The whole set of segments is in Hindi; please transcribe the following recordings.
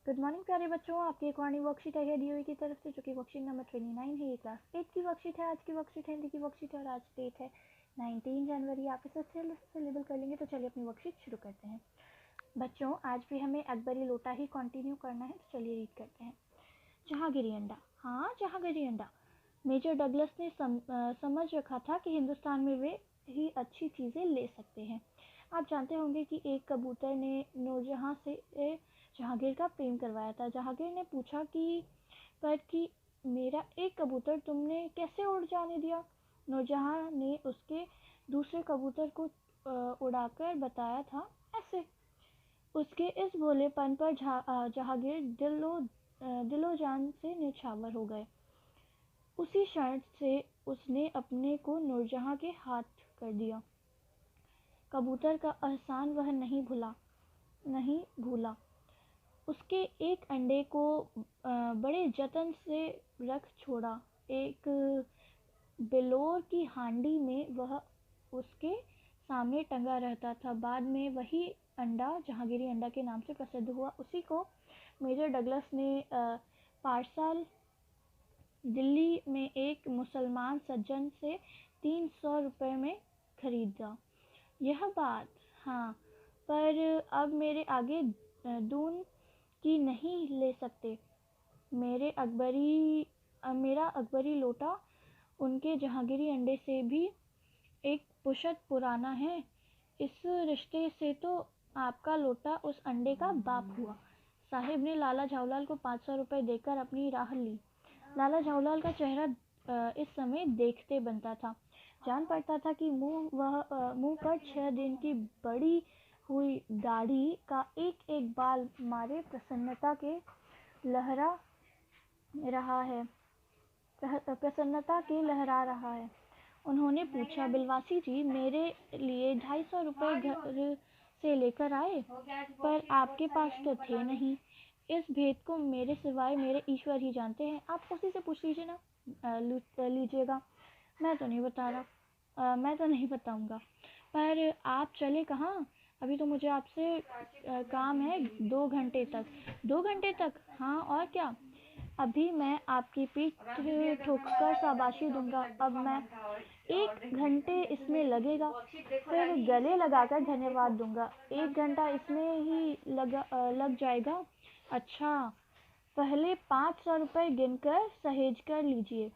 गुड मॉर्निंग प्यारे बच्चों, आपकी एक वाणी वर्कशीट है डीओई की तरफ से, जो कि वर्कशीट नंबर 29 है। ये क्लास 8 की वर्कशीट है। आज की वर्कशीट हिंदी की वर्कशीट है और आज डेट है 19 जनवरी। आप इसे अच्छे से लेबल कर लेंगे। तो चलिए अपनी वर्कशीट शुरू करते हैं। बच्चों, आज भी हमें अकबरी लोटा ही कंटिन्यू करना है, तो चलिए रीड करते हैं। जहांगीरी अंडा। हाँ, जहांगीरी अंडा। मेजर डगलस ने समझ रखा था कि हिंदुस्तान में वे ही अच्छी चीज़ें ले सकते हैं। आप जानते होंगे कि एक कबूतर ने नूरजहां से जहांगीर का प्रेम करवाया था। जहांगीर ने पूछा कि मेरा एक कबूतर तुमने कैसे उड़ जाने दिया। नूरजहां ने उसके दूसरे कबूतर को उड़ाकर बताया था, ऐसे। उसके इस भोलेपन पर जहांगीर दिलो जान से निछावर हो गए। उसी क्षण से उसने अपने को नूरजहां के हाथ कर दिया। कबूतर का एहसान वह नहीं भूला। उसके एक अंडे को बड़े जतन से रख छोड़ा। एक बिलोर की हांडी में वह उसके सामने टंगा रहता था। बाद में वही अंडा जहांगीरी अंडा के नाम से प्रसिद्ध हुआ। उसी को मेजर डगलस ने पार्सल दिल्ली में एक मुसलमान सज्जन से 300 रुपये में खरीदा। यह बात, हाँ, पर अब मेरे आगे दून की नहीं ले सकते। मेरा अकबरी लोटा उनके जहांगीरी अंडे से भी एक पुश्त पुराना है। इस रिश्ते से तो आपका लोटा उस अंडे का बाप हुआ। साहिब ने लाला झावलाल को 500 रुपये देकर अपनी राह ली। लाला झावलाल का चेहरा इस समय देखते बनता था। जान पड़ता था कि मुंह पर 6 दिन की बड़ी हुई दाढ़ी का एक एक बाल मारे प्रसन्नता के लहरा रहा है। उन्होंने पूछा, बिलवासी जी, मेरे लिए 250 रुपये घर से लेकर आए, पर आपके पास तो थे नहीं। इस भेद को मेरे सिवाय मेरे ईश्वर ही जानते हैं। आप उसी से पूछ लीजिए ना, लीजिएगा। मैं तो नहीं बताऊंगा। पर आप चले कहाँ? अभी तो मुझे आपसे काम है 2 घंटे तक। 2 घंटे तक? हाँ, और क्या। अभी मैं आपकी पीठ ठोककर शाबाशी दूंगा। अब मैं 1 घंटे इसमें लगेगा, फिर गले लगाकर धन्यवाद दूंगा। 1 घंटा इसमें ही लग जाएगा। अच्छा, पहले 500 रुपये गिनकर सहेज कर लीजिए।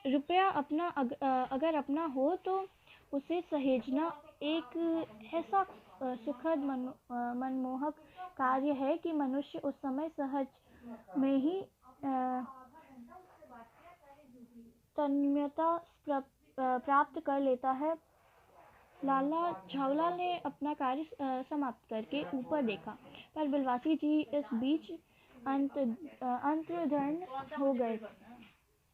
रुपया अपना अगर अपना हो तो उसे सहेजना एक ऐसा सुखद मनमोहक कार्य है कि मनुष्य उस समय सहज में ही तन्मयता प्राप्त कर लेता है। लाला झावलाल ने अपना कार्य समाप्त करके ऊपर देखा, पर बिलवासी जी इस बीच अंतर्धान हो गए।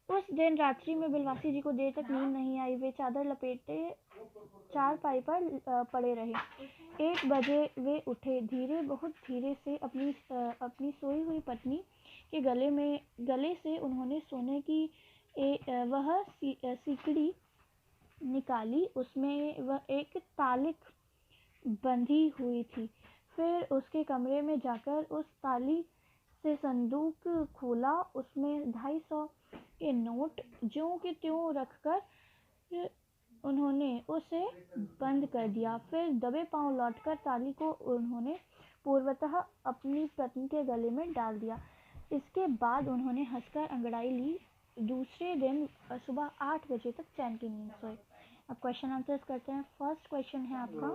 उस दिन रात्रि में बिलवासी जी को देर तक नींद नहीं आई। वे चादर लपेटे चारपाई पर पड़े रहे। 1 बजे वे उठे। बहुत धीरे से अपनी सोई हुई पत्नी के गले से उन्होंने सोने की वह सिकड़ी निकाली। उसमें वह एक तालिक बंधी हुई थी। फिर उसके कमरे में जाकर उस ताली से संदूक खोला। उसमें 250 के नोट ज्यों के त्यों रखकर उन्होंने उसे बंद कर दिया। फिर दबे पांव लौटकर ताली को उन्होंने पूर्वतः अपनी पत्नी के गले में डाल दिया। इसके बाद उन्होंने हंसकर अंगड़ाई ली। दूसरे दिन सुबह 8 बजे तक चैन की नींद सोए। अब क्वेश्चन आंसर्स करते हैं। फर्स्ट क्वेश्चन है आपका,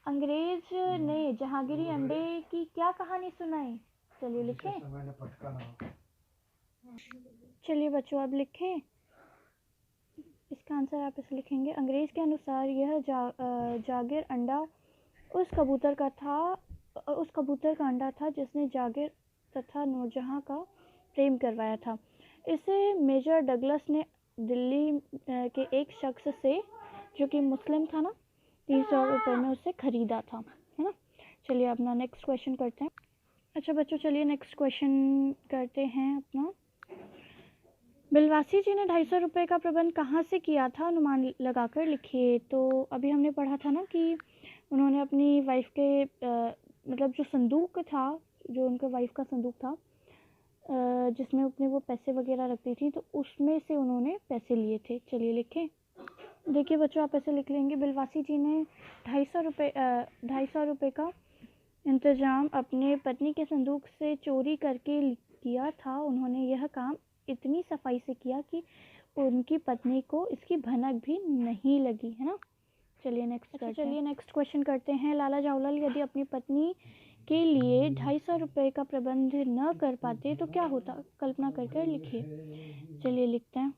अंग्रेज ने जहांगीरी अंडे की क्या कहानी सुनाई? चलिए लिखें। चलिए बच्चों, अब लिखें। इसका आंसर आप इसे लिखेंगे। अंग्रेज के अनुसार यह जागीर अंडा उस कबूतर का अंडा था जिसने जागीर तथा नूरजहां का प्रेम करवाया था। इसे मेजर डगलस ने दिल्ली के एक शख्स से, जो कि मुस्लिम था ना, 300 रुपये में उससे खरीदा था, है ना। चलिए अपना नेक्स्ट क्वेश्चन करते हैं। अच्छा बच्चों, चलिए नेक्स्ट क्वेश्चन करते हैं अपना। बिलवासी जी ने 250 रुपये का प्रबंध कहाँ से किया था? अनुमान लगाकर लिखिए। तो अभी हमने पढ़ा था ना कि उन्होंने उन्होंने अपनी वाइफ के मतलब जो संदूक था, जो उनके वाइफ का संदूक था जिसमें अपने वो पैसे वगैरह रखती थी, तो उसमें से उन्होंने पैसे लिए थे। चलिए लिखें। देखिए बच्चों, आप ऐसे लिख लेंगे, बिलवासी जी ने 250 रुपये का इंतज़ाम अपने पत्नी के संदूक से चोरी करके किया था। उन्होंने यह काम इतनी सफाई से किया कि उनकी पत्नी को इसकी भनक भी नहीं लगी, है ना। चलिए नेक्स्ट क्वेश्चन करते हैं। लाला जवाहरलाल यदि अपनी पत्नी के लिए 250 रुपये का प्रबंध न कर पाते तो क्या होता, कल्पना करके लिखिए। चलिए लिखते हैं।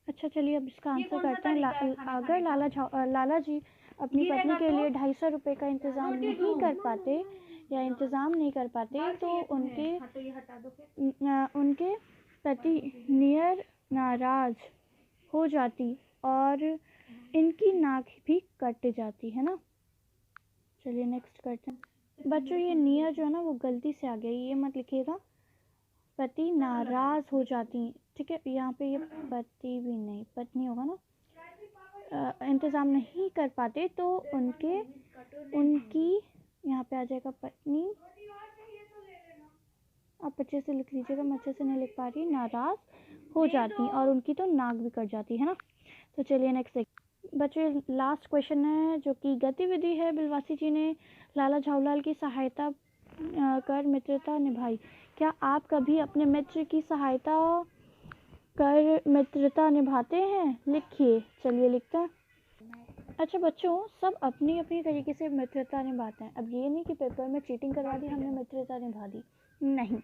अच्छा चलिए अब इसका आंसर करते हैं। अगर लाला जी अपनी पत्नी के लिए 250 रुपये का इंतज़ाम नहीं कर पाते या इंतज़ाम नहीं कर पाते तो उनके पति नियर नाराज़ हो जाती और इनकी नाक भी कट जाती, है ना। चलिए नेक्स्ट करते हैं। बच्चों ये नियर जो है ना वो गलती से आ गया, ये मत लिखिएगा। पति नाराज़ हो जाती, ठीक है, यहाँ पे ये पति भी नहीं, पत्नी होगा ना। इंतज़ाम नहीं कर पाते तो उनकी यहाँ पे आ जाएगा पत्नी। आप अच्छे से लिख लीजिएगा, मैं अच्छे से नहीं लिख पा रही। नाराज़ हो जाती और उनकी तो नाक भी कट जाती, है ना। तो चलिए नेक्स्ट बच्चों लास्ट क्वेश्चन है, जो कि गतिविधि है। बिलवासी जी ने लाला जवाहरलाल की सहायता कर मित्रता निभाई। क्या आप कभी अपने मित्र की सहायता कर मित्रता निभाते हैं? लिखिए। चलिए लिखते हैं। अच्छा बच्चों, सब अपनी अपनी तरीके से मित्रता निभाते हैं। अब ये नहीं कि पेपर में चीटिंग करवा दी, हमने मित्रता निभा दी, नहीं।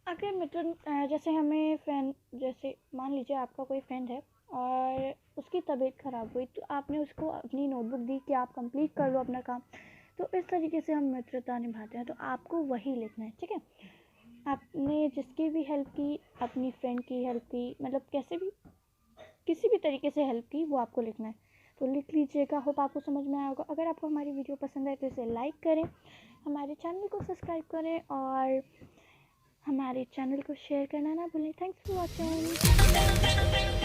अगर मित्र जैसे हमें फ्रेंड, जैसे मान लीजिए आपका कोई फ्रेंड है और उसकी तबीयत ख़राब हुई तो आपने उसको अपनी नोटबुक दी कि आप कंप्लीट कर लो अपना काम, तो इस तरीके से हम मित्रता निभाते हैं। तो आपको वही लिखना है, ठीक है। आपने जिसकी भी हेल्प की, अपनी फ्रेंड की हेल्प की, मतलब कैसे भी किसी भी तरीके से हेल्प की, वो आपको लिखना है। तो लिख लीजिएगा। होप आपको समझ में आया होगा। अगर आपको हमारी वीडियो पसंद है तो इसे लाइक करें, हमारे चैनल को सब्सक्राइब करें और हमारे चैनल को शेयर करना ना भूलें। Thanks for watching.